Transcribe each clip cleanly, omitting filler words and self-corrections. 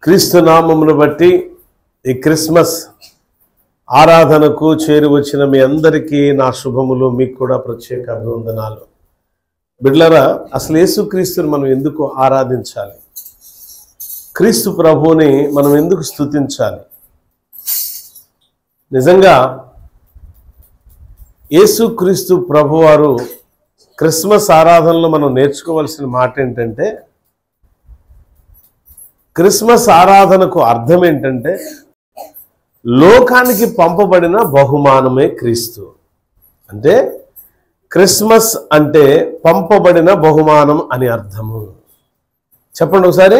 క్రీస్తు నామమును బట్టి ఈ క్రిస్మస్ ఆరాధనకు చేరి వచ్చిన మీ అందరికీ నా శుభములు, మీకు కూడా ప్రత్యేక అభివందనాలు. బిడ్డలారా, అసలు యేసుక్రీస్తుని మనం ఎందుకు ఆరాధించాలి? క్రీస్తు ప్రభువుని మనం ఎందుకు స్తుతించాలి? నిజంగా యేసుక్రీస్తు ప్రభువారు క్రిస్మస్ ఆరాధనలో మనం నేర్చుకోవాల్సిన మాట ఏంటంటే, క్రిస్మస్ ఆరాధనకు అర్థం ఏంటంటే లోకానికి పంపబడిన బహుమానమే క్రీస్తు. అంటే క్రిస్మస్ అంటే పంపబడిన బహుమానం అని అర్థము. చెప్పండి ఒకసారి.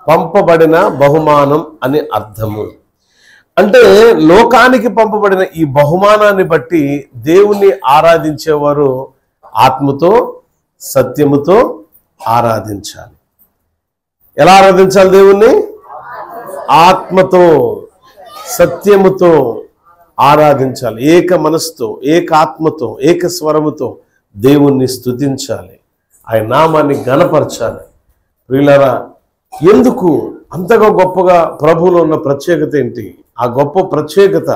పంపబడిన బహుమానం అని అర్థము. అంటే లోకానికి పంపబడిన ఈ బహుమానాన్ని బట్టి దేవుణ్ణి ఆరాధించేవారు ఆత్మతో సత్యముతో ఆరాధించాలి. ఎలా ఆరాధించాలి దేవుణ్ణి? ఆత్మతో సత్యముతో ఆరాధించాలి. ఏక మనసుతో, ఏక ఆత్మతో, ఏక స్వరముతో దేవుణ్ణి స్తుతించాలి. ఆయన నామాన్ని ఘనపరచాలి. ప్రియులారా, ఎందుకు అంతగా గొప్పగా ప్రభువులో ఉన్న ప్రత్యేకత ఏంటి? ఆ గొప్ప ప్రత్యేకత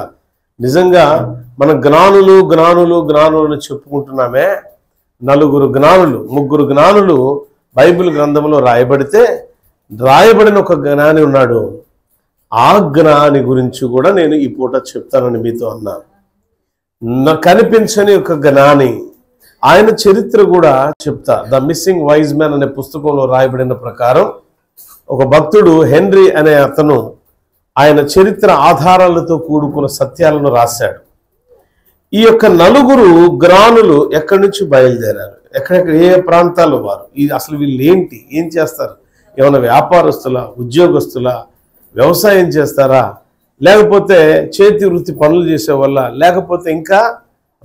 నిజంగా మన జ్ఞానులు జ్ఞానులు జ్ఞానులు అని చెప్పుకుంటున్నామే. 4 జ్ఞానులు 3 జ్ఞానులు బైబిల్ గ్రంథంలో రాయబడిన ఒక జ్ఞాని ఉన్నాడు. ఆ జ్ఞాని గురించి కూడా నేను ఈ పూట చెప్తానని మీతో అన్నాను. కనిపించని ఒక జ్ఞాని, ఆయన చరిత్ర కూడా చెప్తా. ద మిస్సింగ్ వైజ్ మ్యాన్ అనే పుస్తకంలో రాయబడిన ప్రకారం ఒక భక్తుడు హెన్రీ అనే అతను ఆయన చరిత్ర ఆధారాలతో కూడుకున్న సత్యాలను రాశాడు. ఈ యొక్క 4 జ్ఞానులు ఎక్కడి నుంచి బయలుదేరారు, ఎక్కడెక్కడ ఏ ప్రాంతాల్లో వారు, అసలు వీళ్ళు ఏంటి, ఏం చేస్తారు, ఏమైనా వ్యాపారస్తులా, ఉద్యోగస్తులా, వ్యవసాయం చేస్తారా, లేకపోతే చేతి వృత్తి పనులు చేసే వల్ల, లేకపోతే ఇంకా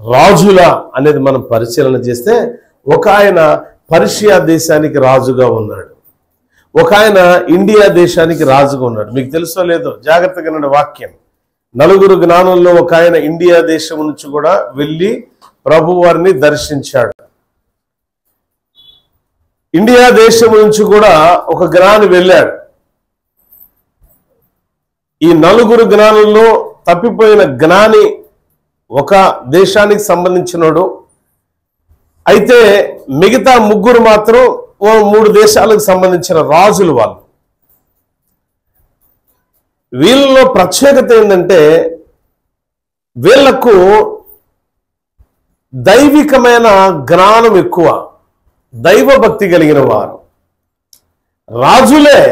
రాజులా అనేది మనం పరిశీలన చేస్తే, ఒక ఆయన పర్షియా దేశానికి రాజుగా ఉన్నాడు, ఒక ఆయన ఇండియా దేశానికి రాజుగా ఉన్నాడు. మీకు తెలుసో లేదో జాగ్రత్తగా వినండి వాక్యం. 4 జ్ఞానుల్లో ఒక ఆయన ఇండియా దేశం నుంచి కూడా వెళ్ళి ప్రభువారిని దర్శించాడు. ఇండియా దేశం నుంచి కూడా ఒక జ్ఞాని వెళ్ళాడు. ఈ 4 జ్ఞానుల్లో తప్పిపోయిన జ్ఞాని ఒక దేశానికి సంబంధించినోడు. అయితే మిగతా 3 మాత్రం 3 దేశాలకు సంబంధించిన రాజులు. వాళ్ళు వీళ్ళలో ప్రత్యేకత ఏంటంటే, వీళ్లకు దైవికమైన జ్ఞానం ఎక్కువ, దైవ భక్తి కలిగిన వారు. రాజులే,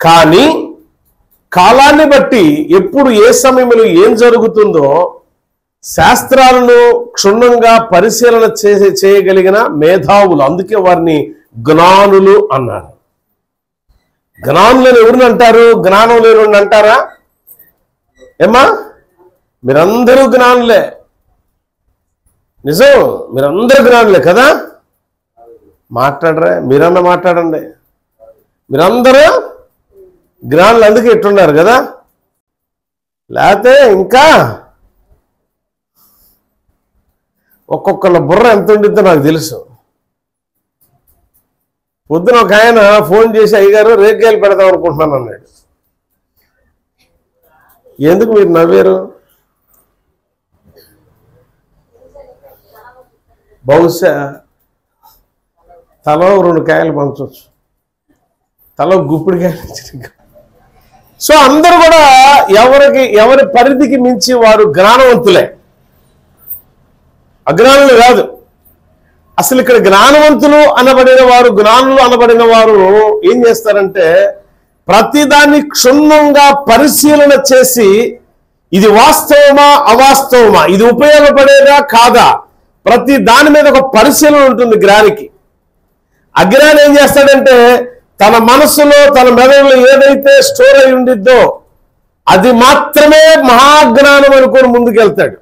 కానీ కాలాన్ని బట్టి ఎప్పుడు ఏ సమయంలో ఏం జరుగుతుందో శాస్త్రాలను క్షుణ్ణంగా పరిశీలన చేయగలిగిన మేధావులు. అందుకే వారిని జ్ఞానులు అన్నారు. జ్ఞానులను ఎవరిని అంటారు? జ్ఞానం లేని అంటారా? ఏమా, మీరందరూ జ్ఞానులే. నిజం, మీరందరూ జ్ఞానులే కదా. మాట్లాడరా? మీరన్నా మాట్లాడండి. మీరందరూ జ్ఞానులు, అందుకే ఇట్టున్నారు కదా. లేకపోతే ఇంకా ఒక్కొక్కళ్ళ బుర్ర ఎంత ఉండిద్దో నాకు తెలుసు. పొద్దున ఒక ఆయన ఫోన్ చేసి, అయ్యగారు రేగ్గాయలు పెడదాం అనుకుంటున్నాను అన్నాడు. ఎందుకు మీరు నవ్వారు? బహుశా తలో 2 కాయలు పంచవచ్చు, తలో గుప్పిడి కాయలు. సో అందరూ కూడా ఎవరి పరిధికి మించి వారు జ్ఞానవంతులే, అజ్ఞానులు కాదు. అసలు ఇక్కడ జ్ఞానవంతులు అనబడిన వారు, జ్ఞానులు అనబడిన వారు ఏం చేస్తారంటే, ప్రతిదాన్ని క్షుణ్ణంగా పరిశీలన చేసి, ఇది వాస్తవమా అవాస్తవమా, ఇది ఉపయోగపడేదా కాదా, ప్రతి దాని మీద ఒక పరిశీలన ఉంటుంది జ్ఞానికి. అజ్ఞాని ఏం చేస్తాడంటే, తన మనసులో తన మెదడులో ఏదైతే స్టోర్ అయి ఉండిద్దో అది మాత్రమే మహాజ్ఞానం అనుకొని ముందుకెళ్తాడు.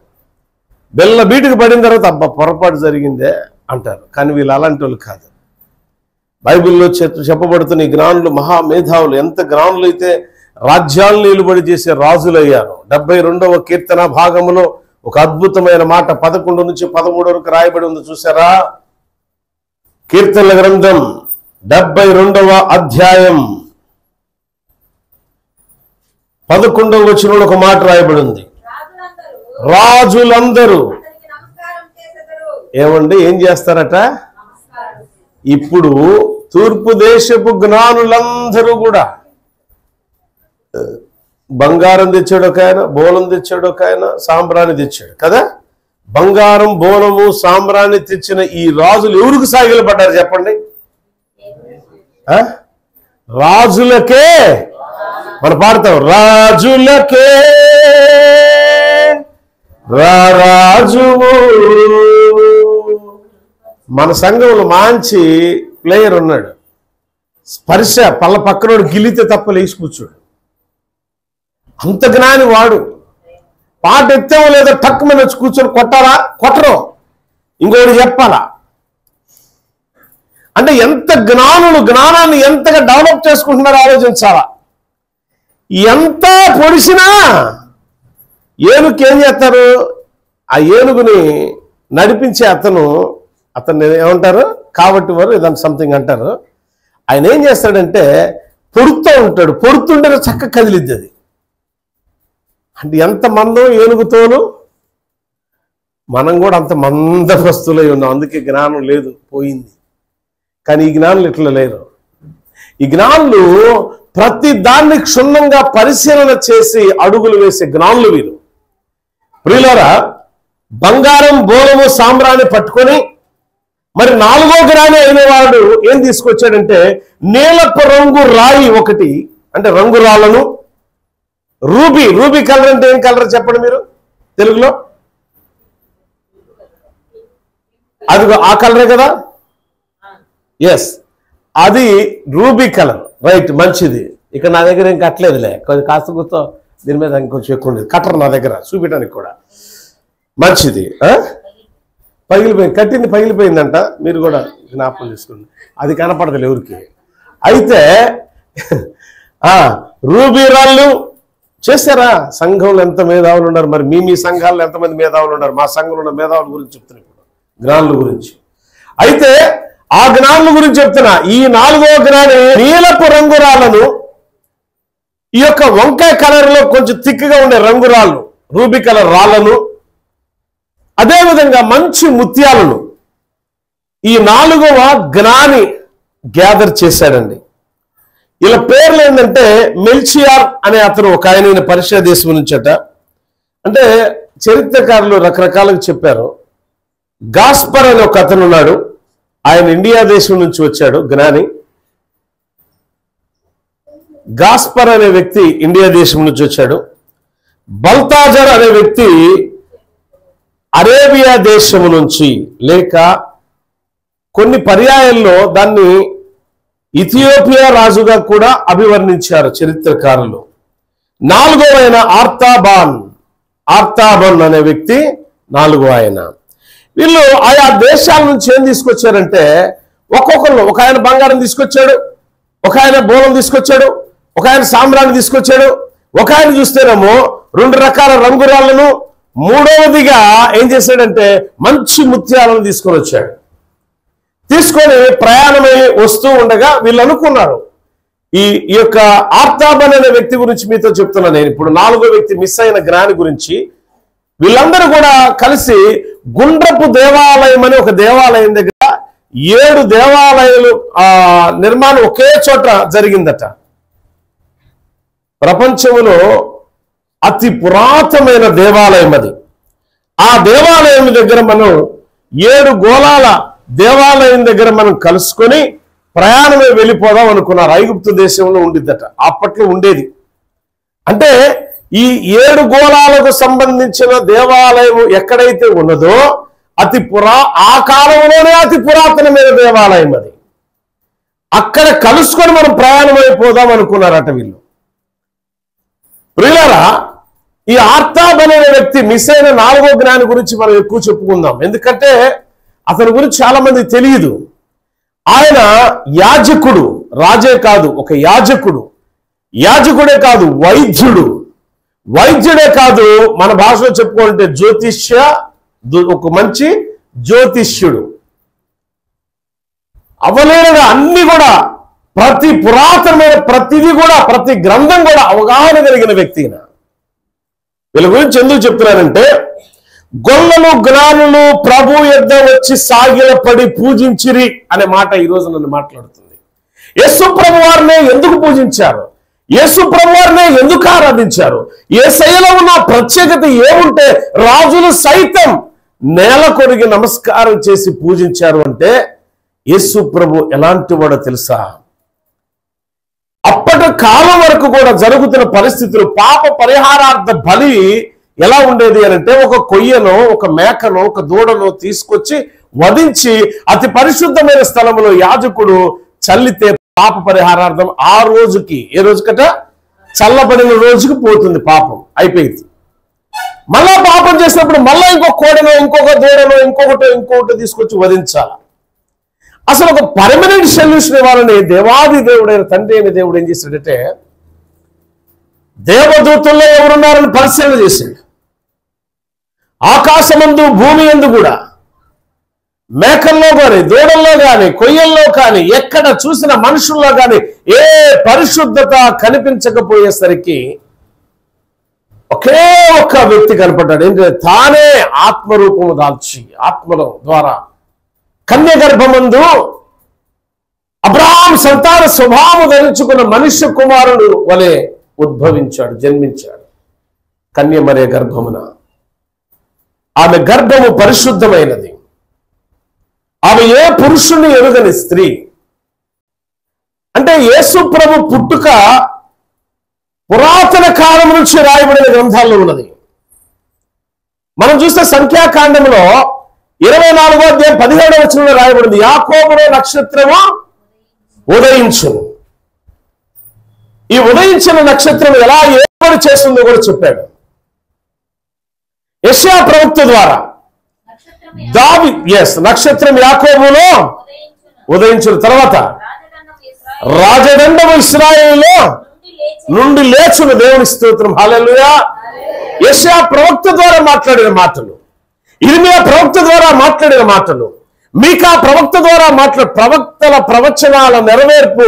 బెల్ల బీటుకు పడిన తర్వాత అబ్బా పొరపాటు జరిగిందే అంటారు. కానీ వీళ్ళు అలాంటి వాళ్ళు కాదు. బైబిల్లో చెప్పబడుతున్న ఈ జ్ఞానులు మహామేధావులు. ఎంత జ్ఞానులు అయితే రాజ్యాలను నిలుబడి చేసే రాజులయ్యారు. 72వ కీర్తన భాగములో ఒక అద్భుతమైన మాట 11 నుంచి 13 వరకు రాయబడి ఉంది, చూసారా? కీర్తనల గ్రంథం 72వ అధ్యాయం 11వ వచనంలో ఒక మాట రాయబడి ఉంది. రాజులందరూ ఏమండి ఏం చేస్తారట? ఇప్పుడు తూర్పు దేశపు జ్ఞానులందరూ కూడా బంగారం తెచ్చాడు ఒక ఆయన, బోలం తెచ్చాడు ఒక ఆయన, సాంబ్రాణి తెచ్చాడు కదా. బంగారం, బోలము, సాంబ్రాణి తెచ్చిన ఈ రాజులు ఎవరికి సాగిలపడ్డారు చెప్పండి? రాజులకే. మనం పాడతాం, రాజులకే రాజువు. మన సంఘంలో మంచి ప్లేయర్ ఉన్నాడు, స్పర్శ పళ్ళ పక్కనోడు గిలితే తప్ప లేచి కూర్చోడు, అంత జ్ఞాని వాడు. పాట ఎత్తామో లేదో టక్ మీద వచ్చి కూర్చొని కొట్టారా? కొట్టరు, ఇంకోటి చెప్పాలా. అంటే ఎంత జ్ఞానులు జ్ఞానాన్ని ఎంతగా డెవలప్ చేసుకుంటున్నారో ఆలోచించాలా. ఎంత పొడిసినా ఏనుగుకి ఏం చేస్తారు? ఆ ఏనుగుని నడిపించే అతన్ని ఏమంటారు? కాబట్టి వారు ఏదైనా సంథింగ్ అంటారు. ఆయన ఏం చేస్తాడంటే పొడుతూ ఉంటాడు, పొడుతుంటే చక్కగా కదిలిద్ది అది. అంటే ఎంత మందం ఏనుగుతోను. మనం కూడా అంత మందమస్తులై ఉన్నాం, అందుకే జ్ఞానం లేదు, పోయింది. కానీ ఈ జ్ఞానులు ఇట్లా లేరు. ఈ జ్ఞానులు ప్రతి దాన్ని క్షుణ్ణంగా పరిశీలన చేసి అడుగులు వేసే జ్ఞానులు వీరు. ప్రియులారా, బంగారం, బోలము, సాంబ్రాన్ని పట్టుకొని మరి 4వ జ్ఞాని అయిన వాడు ఏం తీసుకొచ్చాడంటే నీలపు రంగు రాయి ఒకటి, అంటే రంగు రాళ్లను. రూబీ కలర్ అంటే ఏం కలర్ చెప్పండి మీరు తెలుగులో? అది ఆ కలరే కదా? ఎస్, అది రూబీ కలర్, రైట్, మంచిది. ఇక నా దగ్గర ఏం కట్టలేదులే, కొంచెం కాస్త కూర్చో, దీని మీద ఇంకొంచెం ఎక్కువ ఉండేది. కట్టరు నా దగ్గర, చూపించడానికి కూడా మంచిది. పగిలిపోయింది, కట్టింది పగిలిపోయిందంట, మీరు కూడా జ్ఞాపకం చేసుకోండి, అది కనపడదు ఎవరికి. అయితే రూబీ రాళ్ళు చేశారా? సంఘంలో ఎంత మేధావులు ఉన్నారు మరి. మీ సంఘాల్లో ఎంతమంది మేధావులు ఉన్నారు? మా సంఘంలో ఉన్న మేధావుల గురించి చెప్తున్నా ఇప్పుడు, జ్ఞానుల గురించి. అయితే ఆ జ్ఞానుల గురించి చెప్తున్నా. ఈ 4వ జ్ఞాని నీలపు రంగురాళ్లను, ఈ యొక్క వంకాయ కలర్ లో కొంచెం థిక్గా ఉండే రంగురాళ్ళు, రూబీ కలర్ రాళ్లను, అదేవిధంగా మంచి ముత్యాలను ఈ 4వ జ్ఞాని గ్యాదర్ చేశాడండి. ఇలా పేర్లు ఏంటంటే మెల్షియార్ అనే అతను ఒక ఆయన పర్షియా దేశం నుంచట. అంటే చరిత్రకారులు రకరకాలుగా చెప్పారు. గాస్పర్ అనే ఒక అతను ఉన్నాడు, ఆయన ఇండియా దేశం నుంచి వచ్చాడు జ్ఞాని. గాస్పర్ అనే వ్యక్తి ఇండియా దేశం నుంచి వచ్చాడు. బల్తాజర్ అనే వ్యక్తి అరేబియా దేశం నుంచి, లేక కొన్ని పర్యాయాల్లో దాన్ని ఇథియోపియా రాజుగా కూడా అభివర్ణించారు చరిత్రకారులు. 4వ ఆయన ఆర్తాబన్ అనే వ్యక్తి 4వ ఆయన. వీళ్ళు ఆయా దేశాల నుంచి ఏం తీసుకొచ్చారంటే ఒక్కొక్కరు, ఒక ఆయన బంగారం తీసుకొచ్చాడు, ఒక ఆయన బోలం తీసుకొచ్చాడు, ఒక ఆయన సాంబ్రాన్ని తీసుకొచ్చాడు, ఒక ఆయన చూస్తేనేమో 2 రకాల రంగురాళ్లను, 3వదిగా ఏం చేశాడంటే మంచి ముత్యాలను తీసుకొని వచ్చాడు. తీసుకొని ప్రయాణమై వస్తూ ఉండగా వీళ్ళు అనుకున్నారు, ఈ యొక్క ఆర్తాబన్ అనే వ్యక్తి గురించి మీతో చెప్తున్నా నేను ఇప్పుడు. 4వ వ్యక్తి మిస్ అయిన జ్ఞాని గురించి. వీళ్ళందరూ కూడా కలిసి గుండ్రపు దేవాలయం అని ఒక దేవాలయం దగ్గర 7 దేవాలయాలు నిర్మాణం ఒకే చోట జరిగిందట. ప్రపంచంలో అతి పురాతనమైన దేవాలయం అది. ఆ దేవాలయం దగ్గర మనం 7 గోళాల దేవాలయం దగ్గర మనం కలుసుకొని ప్రయాణమే వెళ్ళిపోదాం అనుకున్నారు. ఐగుప్తు దేశంలో ఉండిద్దట, అప్పట్లో ఉండేది. అంటే ఈ 7 గోళాలకు సంబంధించిన దేవాలయం ఎక్కడైతే ఉన్నదో ఆ కాలంలోనే అతి పురాతనమైన దేవాలయం అది. అక్కడ కలుసుకొని మనం ప్రయాణం అయిపోదాం అనుకున్నారట వీళ్ళు. ప్రియులారా, ఈ ఆర్తాబన్ అనే వ్యక్తి మిస్ అయిన 4వ జ్ఞాని గురించి మనం ఎక్కువ చెప్పుకుందాం. ఎందుకంటే అతని గురించి చాలా మంది తెలియదు. ఆయన యాజకుడు, రాజే కాదు, ఒక యాజకుడే కాదు, వైద్యుడే కాదు, మన భాషలో చెప్పుకోవాలంటే ఒక మంచి జ్యోతిష్యుడు. అవలేనగా అన్ని కూడా ప్రతి పురాతనమైన ప్రతిదీ కూడా ప్రతి గ్రంథం కూడా అవగాహన కలిగిన వ్యక్తి. వీళ్ళ గురించి ఎందుకు చెప్తున్నానంటే, గొల్లలు జ్ఞానులు ప్రభు యొద్ద వచ్చి సాగిలపడి పూజించిరి అనే మాట ఈరోజు నన్ను మాట్లాడుతుంది. యేసు ప్రభు వారిని ఎందుకు పూజించారు? యేసు ప్రభు వారిని ఎందుకు ఆరాధించారు? యేసయ్యలో ఉన్న ప్రత్యేకత ఏముంటే రాజులు సైతం నేల కొరిగి నమస్కారం చేసి పూజించారు అంటే, యేసు ప్రభు ఎలాంటి వాడో తెలుసా? అప్పటి కాలం వరకు కూడా జరుగుతున్న పరిస్థితులు, పాప పరిహారార్థ బలి ఎలా ఉండేది అని అంటే, ఒక కొయ్యనో ఒక మేకనో ఒక దూడనో తీసుకొచ్చి వధించి అతి పరిశుద్ధమైన స్థలంలో యాజకుడు చల్లితే పాప పరిహారార్థం ఆ రోజుకి, ఏ రోజుకట చల్లబడిన రోజుకి పోతుంది, పాపం అయిపోయింది. మళ్ళా పాపం చేసినప్పుడు మళ్ళా ఇంకొక కోడనో ఇంకొక దూడనో ఇంకొకటి తీసుకొచ్చి వధించాలి. అసలు ఒక పర్మనెంట్ సొల్యూషన్ ఇవ్వాలని దేవాది దేవుడైన తండ్రి అయిన దేవుడు ఏం చేశాడంటే, దేవదూతల్లో ఎవరున్నారని పరిశీలన చేశాడు. ఆకాశమందు భూమి యందు కూడా మేకల్లో కానీ దూడల్లో కానీ కొయ్యల్లో కానీ ఎక్కడ చూసిన మనుషుల్లో కానీ ఏ పరిశుద్ధత కనిపించకపోయేసరికి ఒకే ఒక్క వ్యక్తి కనపడ్డాడు. ఏంటంటే తానే ఆత్మరూపము దాల్చి ఆత్మలో ద్వారా కన్య గర్భమందు అబ్రహాం సంతాన స్వభావం ధరించుకున్న మనుష్య కుమారుడు వలె ఉద్భవించాడు, జన్మించాడు కన్య మరియ గర్భమున. ఆమె గర్భము పరిశుద్ధమైనది. ఆమె ఏ పురుషుని ఎరుగని స్త్రీ. అంటే యేసు ప్రభు పుట్టుక పురాతన కాలం నుంచి రాయబడిన గ్రంథాల్లో ఉన్నది. మనం చూస్తే సంఖ్యాకాండంలో 24వ అధ్యాయం 17వ వచనంలో రాయబడింది, యాకోబులో నక్షత్రము ఉదయించును. ఈ ఉదయించిన నక్షత్రం ఎలా ఏర్పాటు చేస్తుందో కూడా చెప్పాడు యెషయా ప్రవక్త ద్వారా. నక్షత్రం యాకోబులో ఉదయించిన తర్వాత రాజదండము ఇశ్రాయేలులో నుండి లేచును. దేవుని స్తోత్రం, హల్లెలూయా. యెషయా ప్రవక్త ద్వారా మాట్లాడిన మాటలు, ఇర్మియా ప్రవక్త ద్వారా మాట్లాడిన మాటలు, మీకా ప్రవక్త ద్వారా ప్రవక్తల ప్రవచనాల నెరవేర్పు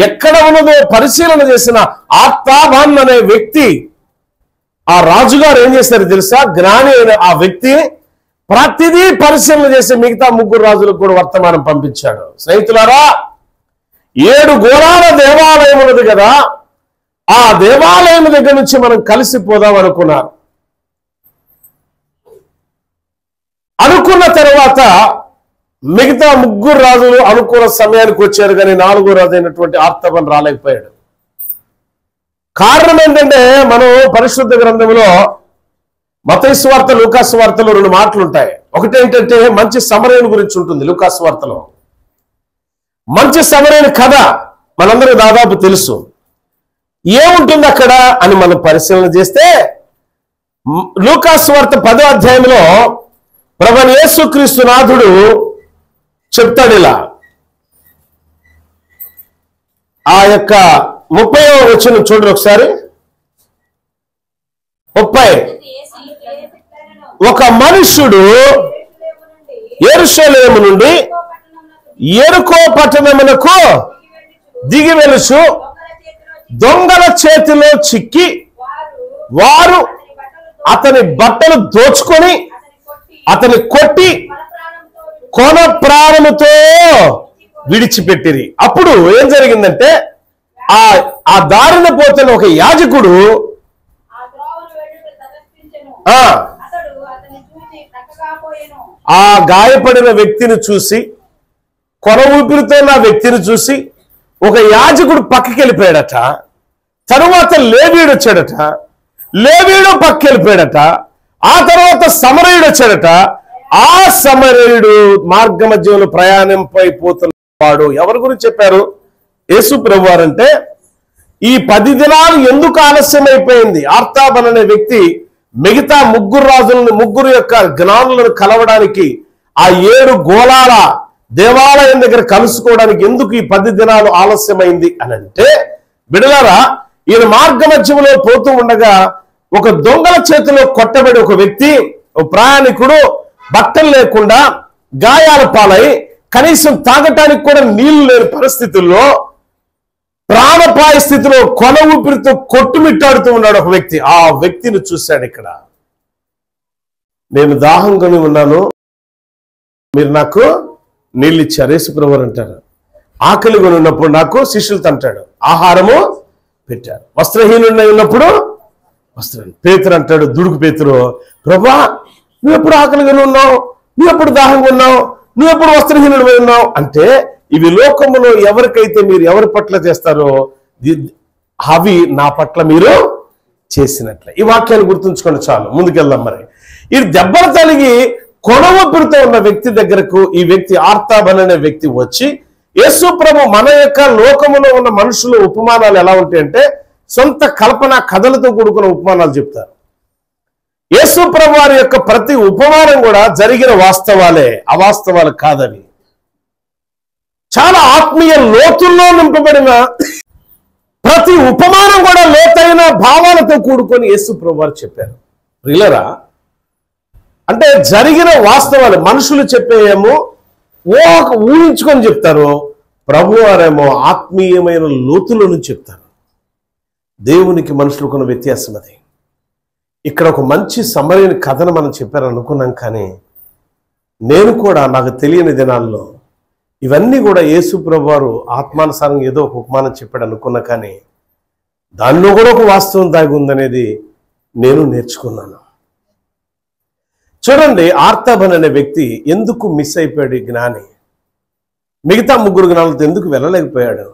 ఎక్కడ ఉన్నదో పరిశీలన చేసిన ఆత్తాబాన్ అనే వ్యక్తి, ఆ రాజుగారు ఏం చేశారు తెలుసా? జ్ఞాని అయిన ఆ వ్యక్తి ప్రతిదీ పరిశీలన చేసి మిగతా 3 రాజులకు కూడా వర్తమానం పంపించాడు. స్నేహితులారా, 7 గోళాల దేవాలయం ఉన్నది కదా, ఆ దేవాలయం దగ్గర నుంచి మనం కలిసిపోదాం అనుకున్నారు. అనుకున్న తర్వాత మిగతా 3 రాజులు అనుకూల సమయానికి వచ్చారు, కానీ 4వ రాజు అయినటువంటి ఆర్తబన్ రాలేకపోయాడు. కారణం ఏంటంటే, మనం పరిశుద్ధ గ్రంథంలో మత్తయి సువార్త, లూకా సువార్తలో 2 మాటలు ఉంటాయి. ఒకటి ఏంటంటే మంచి సమరయుని గురించి ఉంటుంది. లూకా సువార్తలో మంచి సమరయుని కథ మనందరికీ దాదాపు తెలుసు. ఏముంటుంది అక్కడ అని మనం పరిశీలన చేస్తే, లూకా సువార్త 10వ అధ్యాయంలో ప్రభువైన యేసుక్రీస్తు నాథుడు చెప్తాడు ఇలా. ఆ యొక్క 30వ వచనం చూడండి ఒకసారి. 30, ఒక మనుష్యుడు యెరూషలేము నుండి యెరికో పట్టణమునకు దిగి వెలుచు దొంగల చేతిలో చిక్కి వారు అతని బట్టలు దోచుకొని అతని కొట్టి కొన ప్రాణముతో విడిచిపెట్టిరి. అప్పుడు ఏం జరిగిందంటే, ఆ దారిన పోతున్న ఒక యాజకుడు ఆ గాయపడిన వ్యక్తిని చూసి, కొన ఊపిరితో నా వ్యక్తిని చూసి ఒక యాజకుడు పక్కకి వెళ్ళిపోయాడట. తరువాత లేవీయుడు వచ్చాడట, లేవీయుడు పక్కకి వెళ్ళిపోయాడట. ఆ తర్వాత సమరయుడు వచ్చాడట. ఆ సమరయుడు మార్గ మధ్యంలో ప్రయాణంపై పోతున్నవాడు. ఎవరి గురించి చెప్పారు? యేసు ప్రభువారు. అంటే ఈ 10 దినాలు ఎందుకు ఆలస్యం అయిపోయింది? ఆర్తాబన్ అనే వ్యక్తి మిగతా 3 రాజులను, 3 యొక్క జ్ఞానులను కలవడానికి, ఆ 7 గోళాల దేవాలయం దగ్గర కలుసుకోవడానికి ఎందుకు ఈ 10 దినాలు ఆలస్యమైంది అని అంటే, బిడలారా, ఈయన మార్గ మధ్యంలో పోతూ ఉండగా ఒక దొంగల చేతిలో కొట్టబడి ఒక వ్యక్తి, ఒక ప్రయాణికుడు బట్టలు లేకుండా గాయాల పాలై కనీసం తాగటానికి కూడా నీళ్లు లేని పరిస్థితుల్లో ప్రాణపాయ స్థితిలో కొన ఊపిరితో కొట్టుమిట్టాడుతూ ఉన్నాడు ఒక వ్యక్తి. ఆ వ్యక్తిని చూశాడు. ఇక్కడ నేను దాహం కొని ఉన్నాను, మీరు నాకు నీళ్ళు ఇచ్చారు. యేసుప్రభువు అంటారు, ఆకలి కొని ఉన్నప్పుడు నాకు శిష్యులతో అంటాడు ఆహారము పెట్టారు, వస్త్రహీనుడై ఉన్నప్పుడు వస్త్రం. పేతురు అంటాడు, దుడుకు పేతురు, ప్రభా నువ్వు ఎప్పుడు ఆకలిగా ఉన్నావు, నువ్వు ఎప్పుడు దాహంగా ఉన్నావు, నువ్వు ఎప్పుడు వస్త్రహీనుడు ఉన్నావు అంటే ఇవి లోకములో ఎవరికైతే మీరు ఎవరి పట్ల చేస్తారో అవి నా పట్ల మీరు చేసినట్లే. ఈ వాక్యాన్ని గుర్తుంచుకొని చాలు, ముందుకెళ్దాం. మరి ఈ దెబ్బలు తలిగి కొనవొప్పిరితో ఉన్న వ్యక్తి దగ్గరకు ఈ వ్యక్తి ఆర్తాబన్ అనే వ్యక్తి వచ్చి, యేసు ప్రభు మన యొక్క లోకములో ఉన్న మనుషుల ఉపమానాలు ఎలా ఉంటాయంటే సొంత కల్పన కథలతో కూడుకున్న ఉపమానాలు చెప్తారు. యేసు ప్రభు వారి యొక్క ప్రతి ఉపమానం కూడా జరిగిన వాస్తవాలే, అవాస్తవాలు కాదవి. చాలా ఆత్మీయ లోతుల్లో నింపబడిన ప్రతి ఉపమానం కూడా లోతైన భావాలతో కూడుకొని యేసు ప్రభు వారు చెప్పారు. ప్రియులారా, అంటే జరిగిన వాస్తవాలు మనుషులు చెప్పేయేమో ఊహించుకొని చెప్తారు, ప్రభువారేమో ఆత్మీయమైన లోతులను చెప్తారు. దేవునికి మనుషులకు ఉన్న వ్యత్యాసం అది. ఇక్కడ ఒక మంచి సమరైన కథను మనం చెప్పారనుకున్నాం, కానీ నేను కూడా నాకు తెలియని దినాల్లో ఇవన్నీ కూడా యేసు ప్రభువారు ఆత్మానుసారంగా ఏదో ఒక ఉపమానం చెప్పాడు అనుకున్నా, కానీ దానిలో కూడా ఒక వాస్తవం దాగి ఉందనేది నేను నేర్చుకున్నాను. చూడండి, ఆర్తాబన్ అనే వ్యక్తి ఎందుకు మిస్ అయిపోయాడు? ఈ జ్ఞాని మిగతా ముగ్గురు జ్ఞానులతో ఎందుకు వెళ్ళలేకపోయాడు?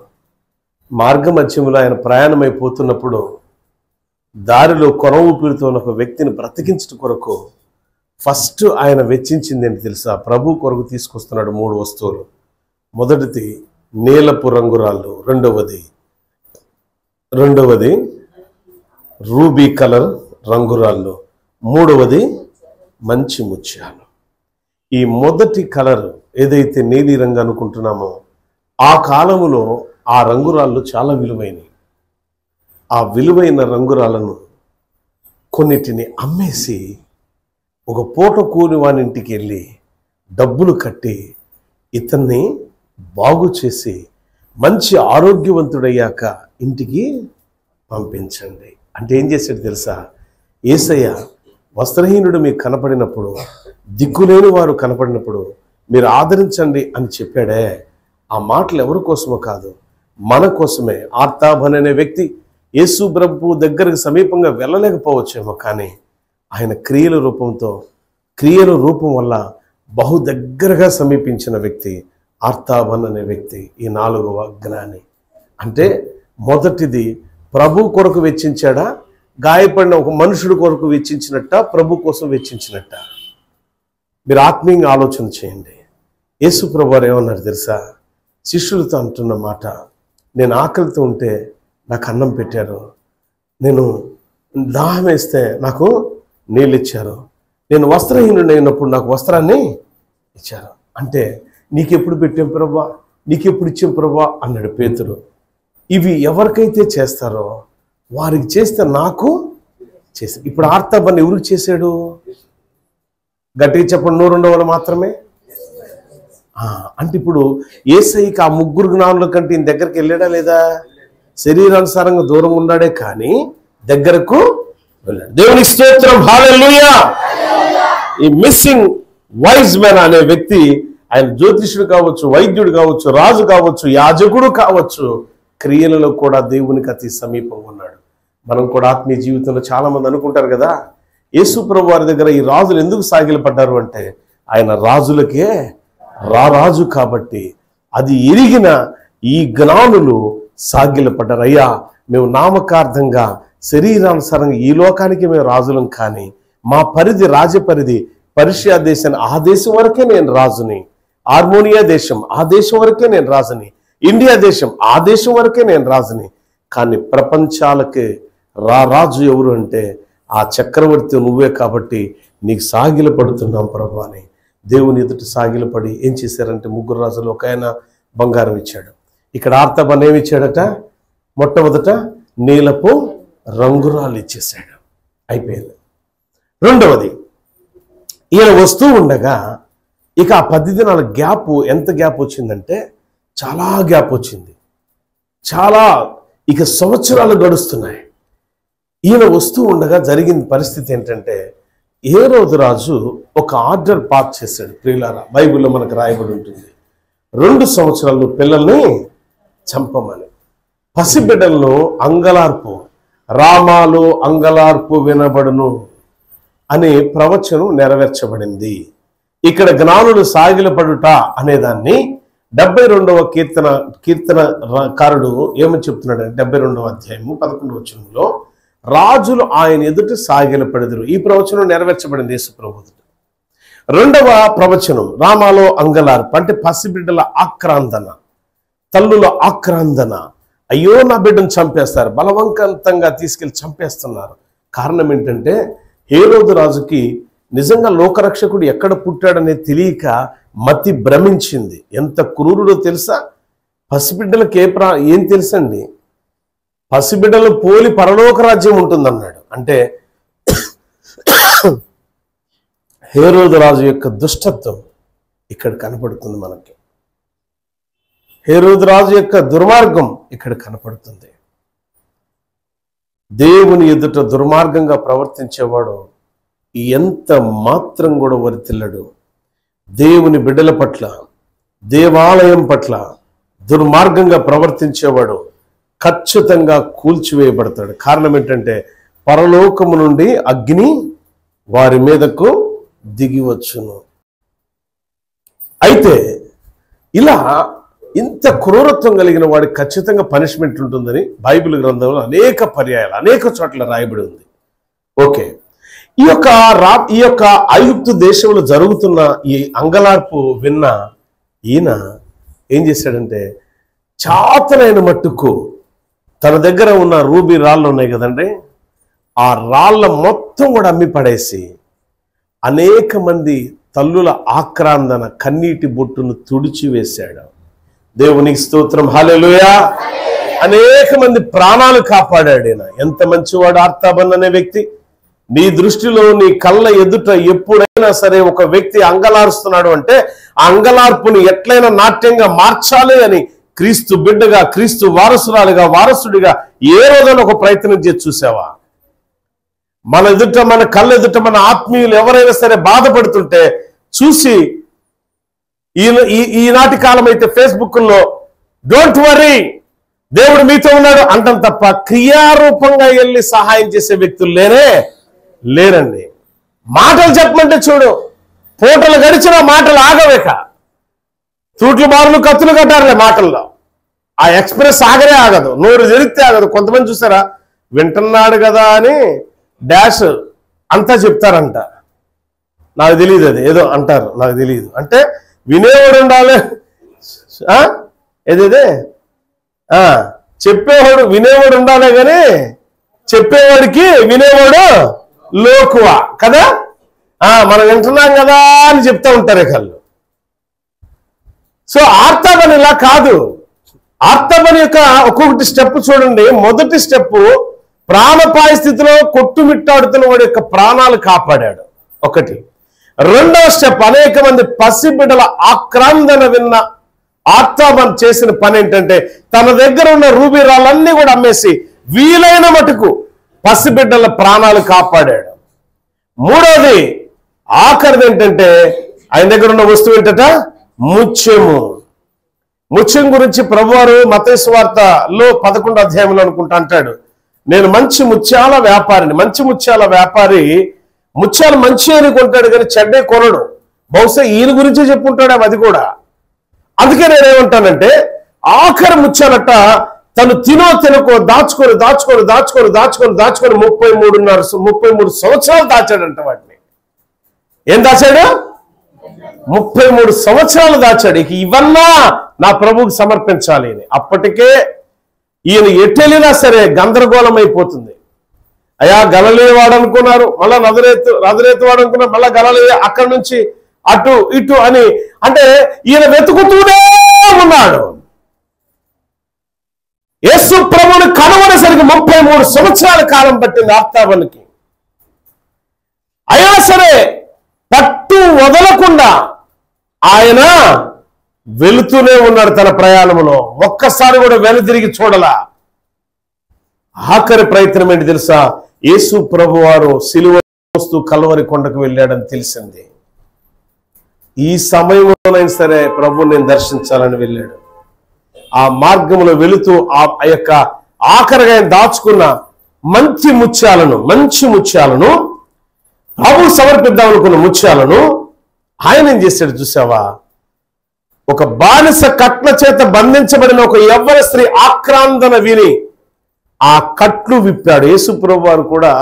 మార్గ మధ్యములో ఆయన ప్రయాణమైపోతున్నప్పుడు దారిలో కొన ఊపిరితో ఉన్న ఒక వ్యక్తిని బ్రతికించడం కొరకు ఫస్ట్ ఆయన వెచ్చించింది ఏంటి తెలుసా? ప్రభు కొరకు తీసుకొస్తున్నాడు 3 వస్తువులు. మొదటిది నీలపు రంగురాళ్ళు, రెండవది రూబీ కలర్ రంగురాళ్ళు, మూడవది మంచి ముత్యాలు. ఈ మొదటి కలర్ ఏదైతే నీలి రంగు అనుకుంటున్నామో ఆ కాలములో ఆ రంగురాళ్ళు చాలా విలువైనవి. ఆ విలువైన రంగురాళ్ళను కొన్నిటిని అమ్మేసి ఒక పూట కూని వాని ఇంటికి వెళ్ళి డబ్బులు కట్టి ఇతన్ని బాగు చేసి మంచి ఆరోగ్యవంతుడయ్యాక ఇంటికి పంపించండి అంటే ఏం చేశాడు తెలుసా? యేసయ్య వస్త్రహీనుడు మీకు కనపడినప్పుడు, దిక్కులేని వారు కనపడినప్పుడు మీరు ఆదరించండి అని చెప్పాడే. ఆ మాటలు ఎవరి కోసమో కాదు, మన కోసమే. ఆర్తాబన్ అనే వ్యక్తి యేసు ప్రభు దగ్గరకు సమీపంగా వెళ్ళలేకపోవచ్చేమో, కానీ ఆయన క్రియల రూపం వల్ల బహు దగ్గరగా సమీపించిన వ్యక్తి ఆర్తాబన్ అనే వ్యక్తి. ఈ 4వ జ్ఞాని. అంటే మొదటిది ప్రభు కొరకు వెచ్చించాడా, గాయపడిన ఒక మనుషుడు కొరకు వెచ్చించినట్ట, ప్రభు కోసం వెచ్చించినట్ట? మీరు ఆత్మీయంగా ఆలోచన చేయండి. యేసు ప్రభు వారు ఏమన్నారు తెలుసా? శిష్యులతో అంటున్న మాట, నేను ఆకలితో ఉంటే నాకు అన్నం పెట్టారు, నేను దాహం వేస్తే నాకు నీళ్ళు ఇచ్చారు, నేను వస్త్రహీనుడు అయినప్పుడు నాకు వస్త్రాన్ని ఇచ్చారు. అంటే నీకెప్పుడు పెట్టాం ప్రభా, నీకెప్పుడు ఇచ్చాం ప్రభా అన్నాడు పేతురు. ఇవి ఎవరికైతే చేస్తారో వారికి చేస్తే నాకు చేసి. ఇప్పుడు ఆర్తాబన్ ఎవరికి చేశాడు? గట్టిగా చెప్పండి, 102 మాత్రమే. అంటే ఇప్పుడు యేసయ్యకి ఆ 3 జ్ఞానుల కంటే ఈయన దగ్గరికి వెళ్ళాడా లేదా? శరీరానుసారంగా దూరం ఉన్నాడే కానీ దగ్గరకు వెళ్ళాడు. దేవుని స్తోత్రం, హల్లెలూయా. ఈ మిస్సింగ్ వైజ్ మ్యాన్ అనే వ్యక్తి, ఆయన జ్యోతిష్యుడు కావచ్చు, వైద్యుడు కావచ్చు, రాజు కావచ్చు, యాజకుడు కావచ్చు, క్రియలలో కూడా దేవునికి అతి సమీపంగా ఉన్నాడు. మనం కూడా ఆత్మీయ జీవితంలో చాలా మంది అనుకుంటారు కదా, యేసు ప్రభు వారి దగ్గర ఈ రాజులు ఎందుకు సాగిలపడ్డారు అంటే ఆయన రాజులకే రారాజు కాబట్టి. అది ఎరిగిన ఈ జ్ఞానులు సాగిలపడ్డారు. అయ్యా, మేము నామకార్థంగా శరీరానుసారంగా ఈ లోకానికి మేము రాజులం, కానీ మా పరిధి రాజపరిధి పర్షియా దేశాన్ని, ఆ దేశం వరకే నేను రాజుని, ఆర్మోనియా దేశం ఆ దేశం వరకే నేను రాజుని, ఇండియా దేశం ఆ దేశం వరకే నేను రాజుని. కానీ ప్రపంచాలకే రారాజు ఎవరు అంటే ఆ చక్రవర్తి నువ్వే, కాబట్టి నీకు సాగిలపడుతున్నాం ప్రభు అని దేవుని ఎదుట సాగిలపడి ఏం చేశారంటే 3 రాజులు ఒక ఆయన బంగారం ఇచ్చాడు. ఇక్కడ ఆర్తాబన్ ఏమి ఇచ్చాడట? మొట్టమొదట నీలపు రంగురాలు ఇచ్చేసాడు, అయిపోయింది. రెండవది, ఈయన వస్తూ ఉండగా ఇక ఆ 10 దినాల గ్యాప్ ఎంత గ్యాప్ వచ్చిందంటే చాలా గ్యాప్ వచ్చింది. చాలా ఇక సంవత్సరాలు గడుస్తున్నాయి. ఈయన వస్తూ ఉండగా జరిగిన పరిస్థితి ఏంటంటే హేరోదు రాజు ఒక ఆర్డర్ పాస్ చేశాడు. ప్రియులారా, బైబిల్లో మనకు రాయబడి ఉంటుంది, 2 సంవత్సరాలు పిల్లల్ని చంపమని. పసిబిడ్డలను అంగలార్పు, రామాలు అంగలార్పు వినబడును అనే ప్రవచనం నెరవేర్చబడింది. ఇక్కడ జ్ఞానులు సాగిలపడుట అనేదాన్ని 72వ కీర్తనకారుడు ఏమని చెప్తున్నాడు? 72వ అధ్యాయము 11వ వచనంలో రాజులు ఆయన ఎదుట సాగిలపడెదరు. ఈ ప్రవచనం నెరవేర్చబడింది యేసు ప్రభువు. 2వ ప్రవచనం రామాలో అంగలార్పు, అంటే పసిబిడ్డల ఆక్రాందన, తల్లుల ఆక్రాందన. అయ్యో నా బిడ్డను చంపేస్తారు, బలవంతంగా తీసుకెళ్లి చంపేస్తున్నారు. కారణం ఏంటంటే హేరోదు రాజుకి నిజంగా లోకరక్షకుడు ఎక్కడ పుట్టాడనేది తెలియక మతి భ్రమించింది. ఎంత క్రూరుడో తెలుసా? పసిబిడ్డలకు ఏం తెలుసండి? పసిబిడ్డలు పోలి పరలోక రాజ్యం ఉంటుందన్నాడు. అంటే హేరోదు రాజు యొక్క దుష్టత్వం ఇక్కడ కనపడుతుంది మనకి. హేరోదు రాజు యొక్క దుర్మార్గం ఇక్కడ కనపడుతుంది. దేవుని ఎదుట దుర్మార్గంగా ప్రవర్తించేవాడు ఎంత మాత్రం కూడా వర్తిల్లడు. దేవుని బిడ్డల పట్ల, దేవాలయం పట్ల దుర్మార్గంగా ప్రవర్తించేవాడు ఖచ్చితంగా కూల్చివేయబడతాడు. కారణం ఏంటంటే పరలోకము నుండి అగ్ని వారి మీదకు దిగివచ్చును. అయితే ఇలా ఇంత క్రూరత్వం కలిగిన వాడికి ఖచ్చితంగా పనిష్మెంట్ ఉంటుందని బైబిల్ గ్రంథంలో అనేక పర్యాయాలు, అనేక చోట్ల రాయబడి ఉంది. ఓకే, ఈ యొక్క ఐగుప్తు దేశంలో జరుగుతున్న ఈ అంగలార్పు విన్న ఈయన ఏం చేశాడంటే చాతనైన మట్టుకు తన దగ్గర ఉన్న రూబీ రాళ్ళు ఉన్నాయి కదండి, ఆ రాళ్ళ మొత్తం కూడా అమ్మి పడేసి అనేక మంది తల్లుల ఆక్రాందన కన్నీటి బొట్టును తుడిచివేశాడు. దేవునికి స్తోత్రం, హల్లెలూయా. అనేక మంది ప్రాణాలు కాపాడాడు ఈయన. ఎంత మంచివాడు ఆర్తాబన్ అనే వ్యక్తి. నీ దృష్టిలో, నీ కళ్ళ ఎదుట ఎప్పుడైనా సరే ఒక వ్యక్తి అంగలారుస్తున్నాడు అంటే ఆ అంగలార్పుని ఎట్లయినా నాట్యంగా మార్చాలి అని క్రీస్తు బిడ్డగా, క్రీస్తు వారసురాలుగా, వారసుడిగా ఏ రోజైనా ఒక ప్రయత్నం చేసి చూసావా? మన ఎదుట, మన కళ్ళ ఎదుట మన ఆత్మీయులు ఎవరైనా సరే బాధపడుతుంటే చూసి ఈనాటి కాలం అయితే ఫేస్బుక్లో డోంట్ వరీ దేవుడు మీతో ఉన్నాడు అంటాం తప్ప క్రియారూపంగా వెళ్ళి సహాయం చేసే వ్యక్తులు లేరండి. మాటలు చెప్పమంటే చూడు, పూటలు గడిచిన మాటలు ఆగవేక, తూట్లు బారులు కత్తులు కట్టారులే మాటల్లో. ఆ ఎక్స్ప్రెస్ ఆగదు, నోరు జరిగితే ఆగదు. కొంతమంది చూసారా, వింటున్నాడు కదా అని డాష్ అంతా చెప్తారంట. నాకు తెలియదు, అది ఏదో అంటారు, నాకు తెలియదు. అంటే వినేవాడు ఉండాలి, ఏదేదే చెప్పేవాడు వినేవాడు ఉండాలి, కానీ చెప్పేవాడికి వినేవాడు లోకువ కదా. మనం వింటున్నాం కదా అని చెప్తా ఉంటారు కళ్ళు. సో ఆర్తాబన్ ఇలా కాదు. ఆర్తాబన్ యొక్క ఒక్కొక్కటి స్టెప్ చూడండి. మొదటి స్టెప్, ప్రాణపాయ స్థితిలో కొట్టుమిట్టాడుతున్న వాడి యొక్క ప్రాణాలు కాపాడాడు, ఒకటి. రెండవ స్టెప్, అనేక మంది పసిబిడ్డల ఆక్రాందన విన్న ఆర్తాబన్ చేసిన పని ఏంటంటే తన దగ్గర ఉన్న రూబీ రాళ్ళన్నీ కూడా అమ్మేసి వీలైన మటుకు పసిబిడ్డల ప్రాణాలు కాపాడాడు. మూడవది, ఆఖరిది ఏంటంటే ఆయన దగ్గర ఉన్న వస్తువు ఏంటట? ముత్యము. ముత్యం గురించి ప్రభువారు మత్తయి సువార్తలో 11వ అధ్యాయంలో అనుకుంటా అంటాడు, నేను మంచి ముత్యాల వ్యాపారిని. మంచి ముత్యాల వ్యాపారి ముత్యాలు మంచి అని కొంటాడు కానీ చెడ్డే కొనడు. బహుశా ఈయన గురించే చెప్పుకుంటాడు అది కూడా. అందుకే నేనేమంటానంటే ఆఖరి ముత్యాలట తను తినకో దాచుకొని 33 సంవత్సరాలు దాచాడంట వాటిని. ఏం దాచాడు? 33 సంవత్సరాలు దాచాడు. ఇక ఇవన్నా నా ప్రభువుకి సమర్పించాలి అని. అప్పటికే ఈయన ఎట్టెళ్ళినా సరే గందరగోళం అయిపోతుంది. అయ్యా గలలే వాడు అనుకున్నారు, మళ్ళా నజరేతు వాడు అనుకున్నారు, మళ్ళా గలలే, అక్కడి నుంచి అటు ఇటు అని. అంటే ఈయన వెతుకుతూనే ఉన్నాడు. యేసు ప్రభువుని కనుగొనేసరికి 33 సంవత్సరాల కాలం పట్టింది ఆర్తాబన్కి. అయినా సరే పట్టు వదలకుండా ఆయన వెళుతూనే ఉన్నాడు తన ప్రయాణంలో, ఒక్కసారి కూడా వెనుదిరిగి చూడలా. ఆఖరి ప్రయత్నం ఏంటి తెలుసా? యేసు ప్రభు వారు సిలువ మోస్తూ కల్వరి కొండకు వెళ్ళాడని తెలిసింది. ఈ సమయంలోనైనా సరే ప్రభు నేను దర్శించాలని వెళ్ళాడు. ఆ మార్గంలో వెళుతూ ఆ యొక్క ఆఖరిగా ఆయన దాచుకున్న మంచి ముత్యాలను ప్రభు సమర్పిద్దాం అనుకున్న ముత్యాలను ఆయన ఏం చేశాడు చూసావా? ఒక బానిస కట్ల చేత బంధించబడిన ఒక యవ్వన స్త్రీ ఆక్రాందన విని ఆ కట్లు విప్పాడు. యేసు ప్రభు వారు కూడా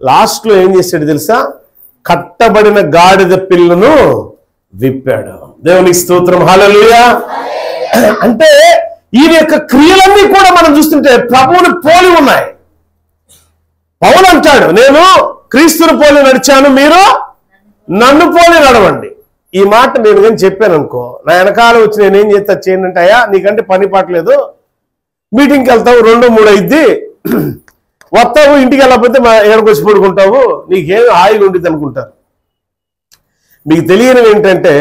లాస్ట్ లో ఏం చేశాడు తెలుసా? కట్టబడిన గాడిద పిల్లను విప్పాడు. దేవునికి స్తోత్రం, హల్లెలూయా. అంటే ఈయన యొక్క క్రియలన్నీ కూడా మనం చూస్తుంటే ప్రభువుని పోలి ఉన్నాయి. పౌలు అంటాడు, నేను క్రీస్తుని పోలి నడిచాను, మీరు నన్ను పోలి నడవండి. ఈ మాట నేను కానీ చెప్పాను అనుకో, నా వెనకాల వచ్చి నేనేం చేస్తా చేయండి అంటే, అయ్యా నీకంటే పని పాటలేదు, మీటింగ్కి వెళ్తావు 2-3 అయిద్ది, వస్తావు ఇంటికి వెళ్ళకపోతే మా ఎక్కడికి వచ్చి పడుకుంటావు, నీకేం హాయిగా ఉంటుంది అనుకుంటారు. మీకు తెలియనివి ఏంటంటే,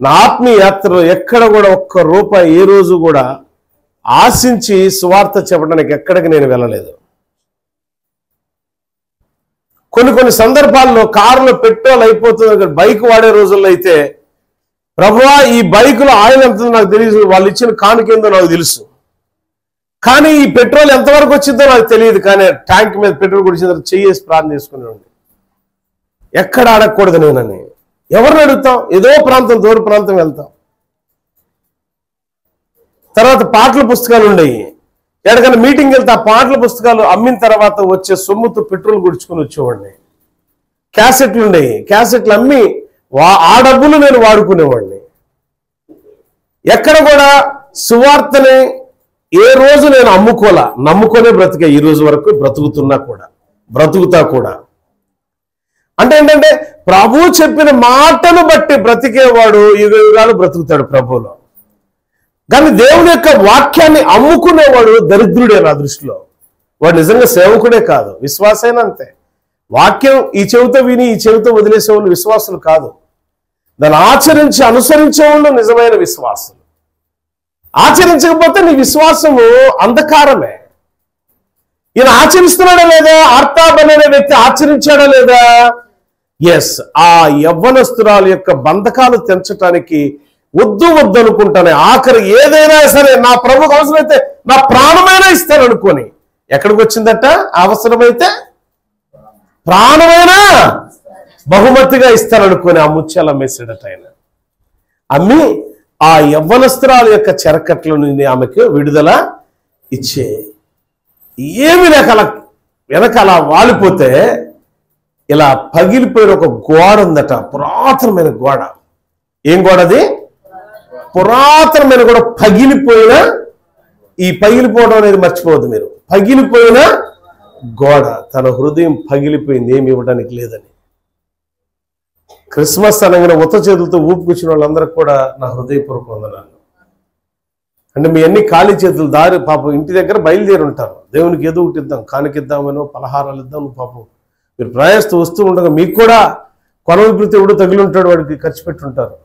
నా ఆత్మీయ యాత్రలో ఎక్కడ కూడా ఒక్క రూపాయి ఏ రోజు కూడా ఆశించి సువార్త చెప్పడానికి ఎక్కడికి నేను వెళ్ళలేదు. కొన్ని సందర్భాల్లో కారులో పెట్రోల్ అయిపోతుంది, బైక్ వాడే రోజుల్లో అయితే ప్రభువా ఈ బైకులో ఆయిల్ ఎంత నాకు తెలియదు, వాళ్ళు ఇచ్చిన కానుకేందో నాకు తెలుసు, కానీ ఈ పెట్రోల్ ఎంతవరకు వచ్చిందో నాకు తెలియదు. కానీ ట్యాంక్ మీద పెట్రోల్ కొడిచిన తర్వాత చెయ్యేసి ప్రార్థన చేసుకునేవాడిని. ఎక్కడ అడగకూడదు నేనని. ఎవరిని అడుగుతాం? ఏదో ప్రాంతం, దూర ప్రాంతం వెళ్తాం. తర్వాత పాటల పుస్తకాలు ఉండేవి, ఎక్కడికైనా మీటింగ్ వెళ్తే ఆ పాటల పుస్తకాలు అమ్మిన తర్వాత వచ్చే సొమ్ముతో పెట్రోల్ గుడుచుకుని వచ్చేవాడిని. క్యాసెట్లు ఉండేవి, క్యాసెట్లు అమ్మి ఆ డబ్బులు నేను వాడుకునేవాడిని. ఎక్కడ కూడా సువార్తని ఏ రోజు నేను నమ్ముకొనే బ్రతికే ఈ రోజు వరకు బ్రతుకుతా కూడా. అంటే ఏంటంటే ప్రభు చెప్పిన మాటను బట్టి బ్రతికేవాడు యుగాలు బ్రతుకుతాడు ప్రభువులో. కానీ దేవుని యొక్క వాక్యాన్ని అమ్ముకునేవాడు దరిద్రుడే నా దృష్టిలో. వాడు నిజంగా సేవకుడే కాదు, విశ్వాసైనా అంతే. వాక్యం ఈ చెవితో విని ఈ చెవితో వదిలేసేవాళ్ళు విశ్వాసులు కాదు. దాన్ని ఆచరించి అనుసరించేవాళ్ళు నిజమైన విశ్వాసులు. ఆచరించకపోతే నీ విశ్వాసము అంధకారమే. ఈయన ఆచరిస్తున్నాడా లేదా? ఆర్తాబన్ అనే వ్యక్తి ఆచరించాడా లేదా? ఎస్. ఆ యవ్వనస్తురాలు యొక్క బంధకాలు తెంచటానికి వద్దు అనుకుంటానే ఆఖరి ఏదైనా సరే నా ప్రభుకు అవసరమైతే నా ప్రాణమైనా ఇస్తాను అనుకోని ఎక్కడికి వచ్చిందట? అవసరమైతే ప్రాణమైనా బహుమతిగా ఇస్తాననుకోని ఆ ముత్యాలు అమ్మేసాడట ఆయన. అమ్మి ఆ యవ్వనస్త్రాల యొక్క చెరకట్ల నుండి ఆమెకు విడుదల ఇచ్చే. ఏమి వెనకాల వాలిపోతే ఇలా పగిలిపోయిన ఒక గోడ ఉందట, పురాతనమైన గోడ. ఏం గోడ అది? పురాతనమైన గోడ. పగిలిపోవడం అనేది మర్చిపోవద్దు మీరు. పగిలిపోయిన గోడ. తన హృదయం పగిలిపోయింది, ఏమి ఇవ్వడానికి లేదని. క్రిస్మస్ అనగానే ఉత్త చేతులతో ఊపుకొచ్చిన వాళ్ళందరికీ కూడా నా హృదయపూర్వక వందనాలు. అంటే మీ అన్ని ఖాళీ చేతులు దారి పాపం ఇంటి దగ్గర బయలుదేరి ఉంటారు. దేవునికి ఏదో ఒకటి ఇద్దాం, కానుకిద్దామనో పలహారాలు ఇద్దాం. పాపం మీరు ప్రయాస్తూ వస్తూ ఉండగా మీకు కూడా కొన విపరీతి ఎవడో తగిలి ఉంటాడు, వాడికి ఖర్చు పెట్టుంటారు.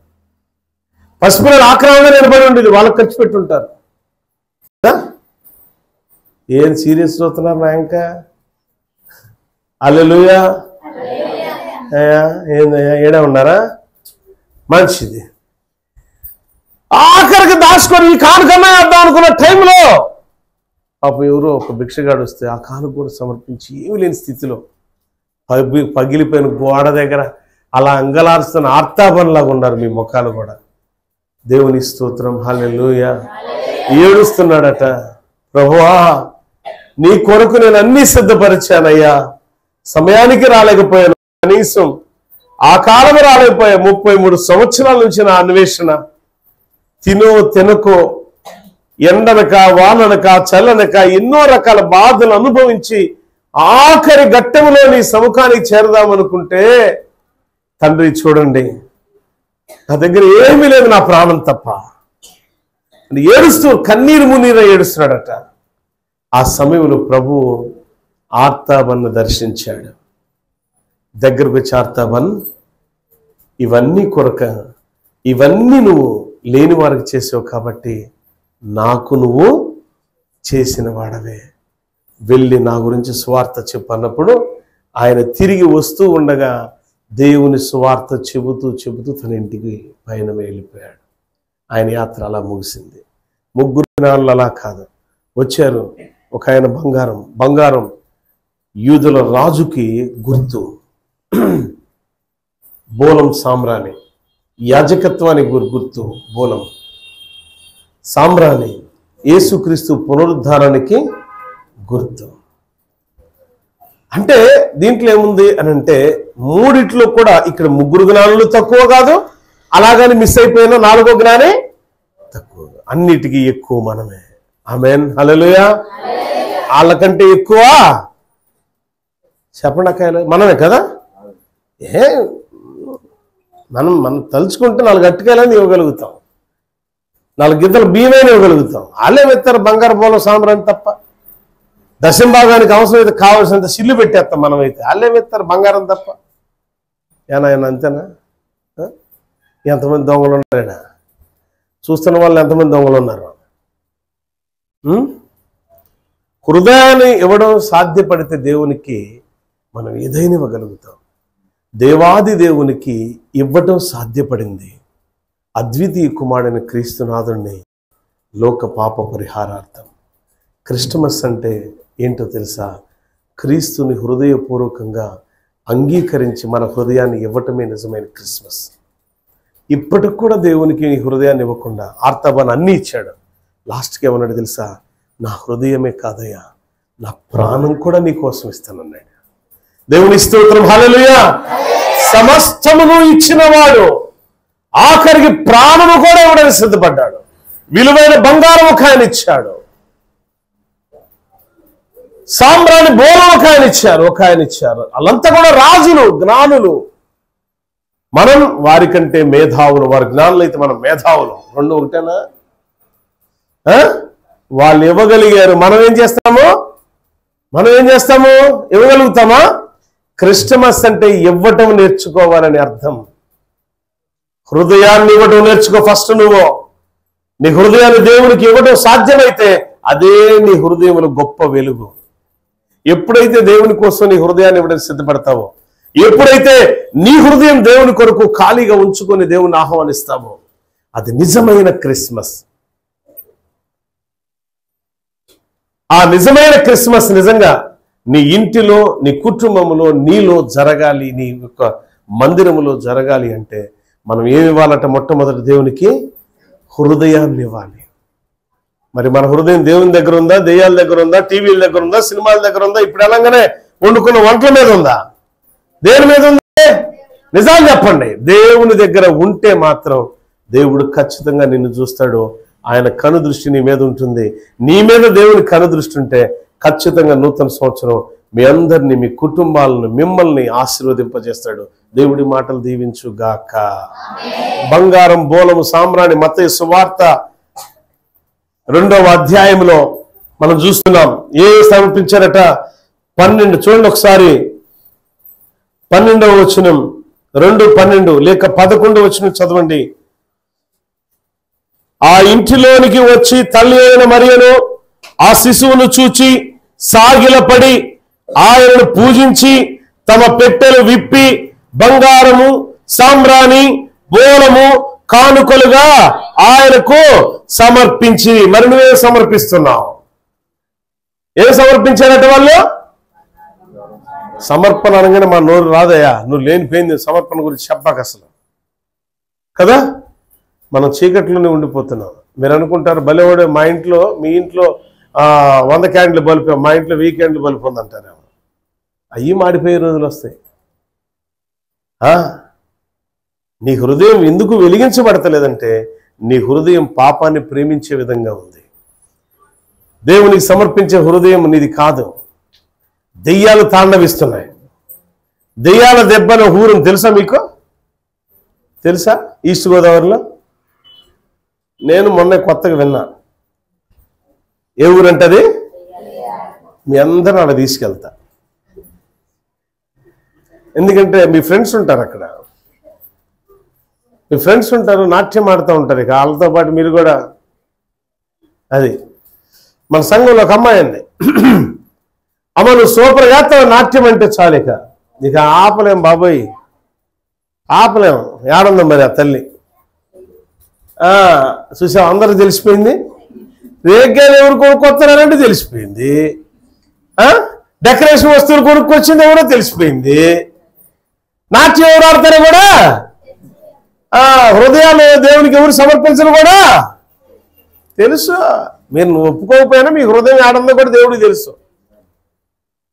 పసిపిల్లలు ఆక్రమంగా నిలబడి ఉండేది, వాళ్ళకి ఖర్చు పెట్టుంటారు. ఏం సీరియస్ అవుతున్నారు నా ఇంకా? హల్లెలూయా. ఏందయ్యా ఏడా ఉన్నారా? మంచిది. ఆఖరికి దాచుకొని ఈ కానుకన్నా వేద్దాం అనుకున్న టైంలో పాపం ఎవరో ఒక భిక్షగాడు వస్తే ఆ కానుక కూడా సమర్పించి ఏమి లేని స్థితిలో పగిలిపోయిన గోడ దగ్గర అలా అంగలారుస్తున్న ఆర్తాబన్లాగా ఉన్నారు మీ ముఖాలు కూడా. దేవుని స్తోత్రం, హల్లెలూయా. ఏడుస్తున్నాడట, ప్రభువా నీ కొరకు నేను అన్ని సిద్ధపరిచానయ్యా, సమయానికి రాలేకపోయాను, కనీసం ఆ కాలం రాలేకపోయా. 33 సంవత్సరాల నుంచి నా అన్వేషణ, తినకో ఎండనక వాననక చల్లనక ఎన్నో రకాల బాధలు అనుభవించి ఆఖరి ఘట్టంలో నీ సముఖానికి చేరదామనుకుంటే తండ్రి చూడండి నా దగ్గర ఏమీ లేదు, నా ప్రాణం తప్ప. ఏడుస్తూ కన్నీరు మున్నీరు ఏడుస్తున్నాడట. ఆ సమయంలో ప్రభు ఆర్తాబన్ను దర్శించాడు. దగ్గరకు వచ్చి ఆర్తాబన్, ఇవన్నీ కొరక ఇవన్నీ నువ్వు లేని వారికి చేసావు కాబట్టి నాకు నువ్వు చేసిన వాడవే, వెళ్ళి నా గురించి సువార్త చెప్పన్నప్పుడు ఆయన తిరిగి వస్తూ ఉండగా దేవుని సువార్త చెబుతూ తన ఇంటికి పైన వెళ్ళిపోయాడు. ఆయన యాత్ర అలా ముగిసింది. 3 దినాలు అలా కాదు, వచ్చారు. ఒక ఆయన బంగారం యూదుల రాజుకి గుర్తు, బోలం సామ్రాణి, యాజకత్వానికి గుర్తు బోలం సామ్రాణి, యేసుక్రీస్తు పునరుద్ధారానికి గుర్తు. అంటే దీంట్లో ఏముంది అని అంటే, మూడిట్లో కూడా ఇక్కడ 3 జ్ఞానులు తక్కువ కాదు, అలాగని మిస్ అయిపోయిన 4వ జ్ఞానే తక్కువ. అన్నిటికీ ఎక్కువ మనమే. ఆమేన్, హల్లెలూయా. వాళ్ళకంటే ఎక్కువ చెప్పండి అక్కాయలు, మనమే కదా. మనం తలుచుకుంటే 4 అట్టకాయలని ఇవ్వగలుగుతాం, 4 గిద్దలు బియ్యమైనా ఇవ్వగలుగుతాం. వాళ్ళే మెత్తారు బంగారు బోలం సామ్రాణి తప్ప. దశంభాగానికి అవసరమైతే కావాల్సినంత సిల్లు పెట్టేస్తాం మనమైతే. వాళ్ళే మెత్తారు బంగారం తప్ప. ఏనాయన అంతేనా? ఎంతమంది దొంగలు ఉన్నారైనా చూస్తున్న వాళ్ళు ఎంతమంది దొంగలు ఉన్నారు? హృదయాన్ని ఇవ్వడం సాధ్యపడితే దేవునికి మనం ఏదైనా ఇవ్వగలుగుతాం. దేవాది దేవునికి ఇవ్వటం సాధ్యపడింది. అద్వితీయ కుమారుడైన క్రీస్తునాథుడిని లోక పాప పరిహారార్థం. క్రిస్టమస్ అంటే ఏంటో తెలుసా? క్రీస్తుని హృదయపూర్వకంగా అంగీకరించి మన హృదయాన్ని ఇవ్వటమే నిజమైన క్రిస్మస్. ఇప్పటికి కూడా దేవునికి నీ హృదయాన్ని ఇవ్వకుండా ఆర్తబాన్ అన్నీ ఇచ్చాడు. లాస్ట్కి ఏమన్నాడు తెలుసా? నా హృదయమే కాదయ్యా, నా ప్రాణం కూడా నీ కోసం ఇస్తానన్నాడు. దేవుని స్తోత్రం, హల్లెలూయా. సమస్తమును ఇచ్చిన వాడు ఆఖరికి ప్రాణము కూడా ఇవ్వడానికి సిద్ధపడ్డాడు. విలువైన బంగారం ఒక ఆయన ఇచ్చాడు, సామ్రాణి బోలం ఒక ఆయన ఇచ్చారు. వాళ్ళంతా కూడా రాజులు, జ్ఞానులు. మనం వారికంటే మేధావులు. వారి జ్ఞానులు అయితే మనం మేధావులు. 2 ఒకటేనా? వాళ్ళు ఇవ్వగలిగారు, మనం ఏం చేస్తాము? ఇవ్వగలుగుతామా? క్రిస్టమస్ అంటే ఇవ్వటం నేర్చుకోవాలని అర్థం. హృదయాన్ని ఇవ్వటం నేర్చుకో ఫస్ట్. నువ్వు నీ హృదయాన్ని దేవునికి ఇవ్వటం సాధ్యమైతే అదే నీ హృదయంలో గొప్ప వెలుగు. ఎప్పుడైతే దేవుని కోసం నీ హృదయాన్ని ఇవ్వడానికి సిద్ధపడతావో, ఎప్పుడైతే నీ హృదయం దేవుని కొరకు ఖాళీగా ఉంచుకొని దేవుని ఆహ్వానిస్తావో, అది నిజమైన క్రిస్మస్. ఆ నిజమైన క్రిస్మస్ నిజంగా నీ ఇంటిలో, నీ కుటుంబంలో, నీలో జరగాలి, నీ యొక్క మందిరములో జరగాలి అంటే మనం ఏమి ఇవ్వాలంటే మొట్టమొదటి దేవునికి హృదయాన్ని ఇవ్వాలి. మరి మన హృదయం దేవుని దగ్గర ఉందా? దెయ్యాల దగ్గర ఉందా? టీవీల దగ్గర ఉందా? సినిమాల దగ్గర ఉందా? ఇప్పుడు ఎలాగానే వండుకున్న వంటల మీద ఉందా? దేని మీద ఉంది? నిజాలు చెప్పండి. దేవుని దగ్గర ఉంటే మాత్రం దేవుడు ఖచ్చితంగా నిన్ను చూస్తాడు. ఆయన కనుదృష్టి నీ మీద ఉంటుంది. నీ మీద దేవుని కనుదృష్టి ఉంటే ఖచ్చితంగా నూతన సంవత్సరం మీ అందరినీ, మీ కుటుంబాలను, మిమ్మల్ని ఆశీర్వదింపజేస్తాడు. దేవుడి మాటలు దీవించు గాక. బంగారం బోలము సామ్రాణి మత్తయి సువార్త 2వ అధ్యాయంలో మనం చూస్తున్నాం. ఏ సమర్పించారట? 12. చూడండి ఒకసారి, 12వ వచనం, 2:12 లేక 11వ వచనం చదవండి. ఆ ఇంటిలోనికి వచ్చి తల్లి అయిన మరియను ఆ శిశువును చూచి సాగిలపడి ఆయనను పూజించి తమ పెట్టెలు విప్పి బంగారము సామ్రాణి బోలము కానుకలుగా ఆయనకు సమర్పించి. మరి నువ్వే సమర్పిస్తున్నావు? ఏం సమర్పించారట వాళ్ళు? సమర్పణ అనగానే మా నోరు రాదయ్యా, నువ్వు లేనిపోయింది సమర్పణ గురించి చెప్పాక అసలు కదా. మనం చీకట్లోనే ఉండిపోతున్నాం. మీరు అనుకుంటారు భలేవాడు, మా ఇంట్లో, మీ ఇంట్లో 100 క్యాండిల్ బల్బు, మా ఇంట్లో 1000 క్యాండిల్ బల్బు ఉందంటారేమో. అయ్యి మాడిపోయే రోజులు వస్తాయి. నీ హృదయం ఎందుకు వెలిగించబడతలేదంటే నీ హృదయం పాపాన్ని ప్రేమించే విధంగా ఉంది. దేవునికి సమర్పించే హృదయం నీది కాదు. దెయ్యాలు తాండవిస్తున్నాయి. దెయ్యాల దెబ్బన ఊరం తెలుసా మీకు? తెలుసా? ఈస్ట్ గోదావరిలో నేను మొన్న కొత్తగా విన్నా. ఏ ఊరంటది? మీ అందరూ అక్కడ తీసుకెళ్తా. ఎందుకంటే మీ ఫ్రెండ్స్ ఉంటారు అక్కడ. మీ ఫ్రెండ్స్ ఉంటారు, నాట్యం ఆడుతూ ఉంటారు, ఇక వాళ్ళతో పాటు మీరు కూడా. అది మన సంఘంలో ఒక అమ్మాయి అండి, అమ్మ నువ్వు సూపర్ చేస్తావు నాట్యం అంటే చాలు, ఇక ఆపలేం బాబోయ్, ఆపలేం. ఏడుందో మరి ఆ తల్లి. చూసావు, అందరూ తెలిసిపోయింది. రేగ్గాలు ఎవరు కొనుక్కొస్తున్నారంటే తెలిసిపోయింది. డెకరేషన్ వస్తువులు కొనుక్కొచ్చింది ఎవరో తెలిసిపోయింది. నాట్యం ఎవరు ఆడతారో కూడా, హృదయాలు దేవునికి ఎవరు సమర్పించరు కూడా తెలుసు. మీరు ఒప్పుకోకపోయినా మీ హృదయం ఆడందో కూడా దేవుడికి తెలుసు.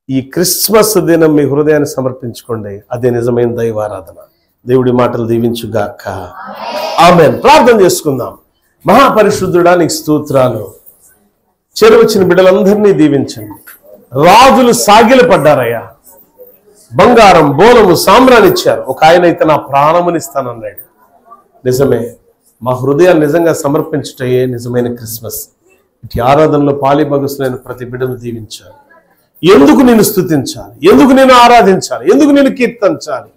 ఈ క్రిస్మస్ దినం మీ హృదయాన్ని సమర్పించుకోండి, అదే నిజమైన దైవారాధన. దేవుడి మాటలు దీవించుగాక. ఆమేన్. ప్రార్థన చేసుకుందాం. మహాపరిశుద్ధుడా నీకు స్తోత్రాలు. చేరువచ్చిన బిడ్డలందరినీ దీవించండి. రాజులు సాగిలపడ్డారయ్యా, బంగారం బోలము సామ్రాన్ని ఇచ్చారు. ఒక ఆయన అయితే నా ప్రాణమునిస్తానన్నాడు. నిజమే, మా హృదయాన్ని నిజంగా సమర్పించుటయే నిజమైన క్రిస్మస్. ఇటు ఆరాధనలో పాలిభాగస్తులైన ప్రతి బిడ్డను దీవించాలి. ఎందుకు నేను స్తుతించాలి, ఎందుకు నేను ఆరాధించాలి, ఎందుకు నేను కీర్తించాలి?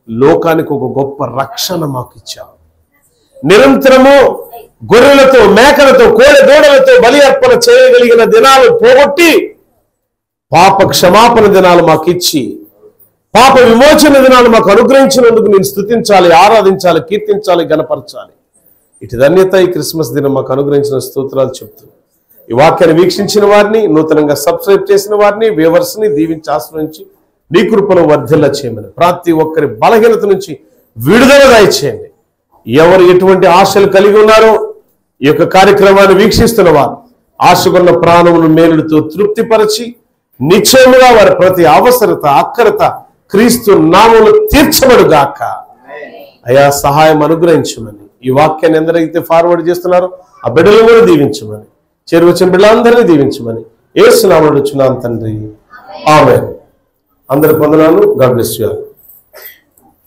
లోకానికి ఒక గొప్ప రక్షణ మాకు ఇచ్చావు. నిరంతరము గొర్రెలతో, మేకలతో, కోడె దూడలతో బలి అర్పణ చేయగలిగిన దినాలు పోగొట్టి పాప క్షమాపణ దినాలు మాకు ఇచ్చి పాప విమోచన దినాలు మాకు అనుగ్రహించినందుకు నేను స్తుతించాలి, ఆరాధించాలి, కీర్తించాలి, గణపరచాలి. ఇటు ధన్యత ఈ క్రిస్మస్ దినం మాకు అనుగ్రహించిన స్తోత్రాలు చెప్తూ ఈ వాక్యాన్ని వీక్షించిన వారిని, నూతనంగా సబ్స్క్రైబ్ చేసిన వారిని, వ్యూవర్స్ని దీవించి ఆశ్రయించి నీ కృపను వర్ధిల్ల చేయమని, ప్రతి ఒక్కరి బలహీనత నుంచి విడుదల దయచేయండి. ఎవరు ఎటువంటి ఆశలు కలిగి ఉన్నారో ఈ యొక్క కార్యక్రమాన్ని వీక్షిస్తున్న వారు ఆశకున్న ప్రాణమును మేలుడితో తృప్తిపరచి నిశ్చయముగా వారి ప్రతి అవసరత, అక్కరత క్రీస్తు నామములో తీర్చబడుగాక. అయా సహాయం అనుగ్రహించమని, ఈ వాక్యాన్ని ఎందరైతే ఫార్వర్డ్ చేస్తున్నారో ఆ బిడ్డలు కూడా దీవించమని, చేరువచ్చిన బిడ్డలందరినీ దీవించమని యేసు నామములో అడుగుచున్నాను తండ్రి. ఆమేన్. అందరికి వందనాలు. God bless you all.